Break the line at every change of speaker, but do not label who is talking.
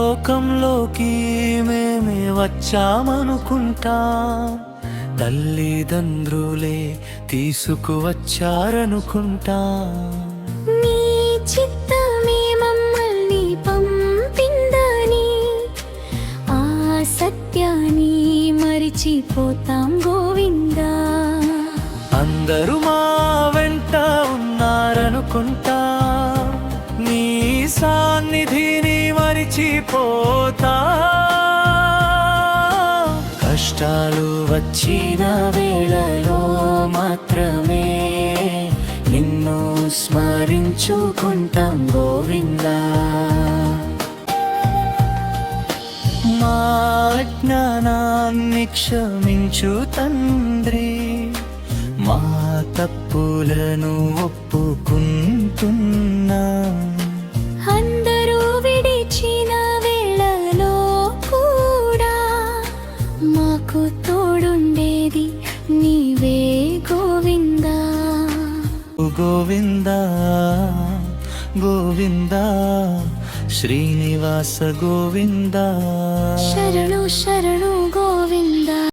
లోకంలోకి మేమే వచ్చామనుకుంటా, తల్లిదండ్రులే తీసుకువచ్చారనుకుంటా.
నీ చిత్తమే మమ్మల్ని పంపిందని ఆ సత్యాన్ని మరిచిపోతాం గోవిందా.
అందరూ మా వెంట ఉన్నారనుకుంటా, నీ సాన్నిధిని మరిచిపోతా. కష్టాలు వచ్చిన వేళలో మాత్రమే నిన్ను స్మరించుకుంటాం గోవిందా. మా అజ్ఞానాన్ని క్షమించు తండ్రి, మా తప్పులను ఒప్పుకుంటున్నా.
అందరూ విడిచిన వేళలో కూడా మాకు తోడుండేది నీవే గోవిందా.
గోవిందా గోవిందా శ్రీనివాస గోవిందా.
శరణు శరణు గోవిందా.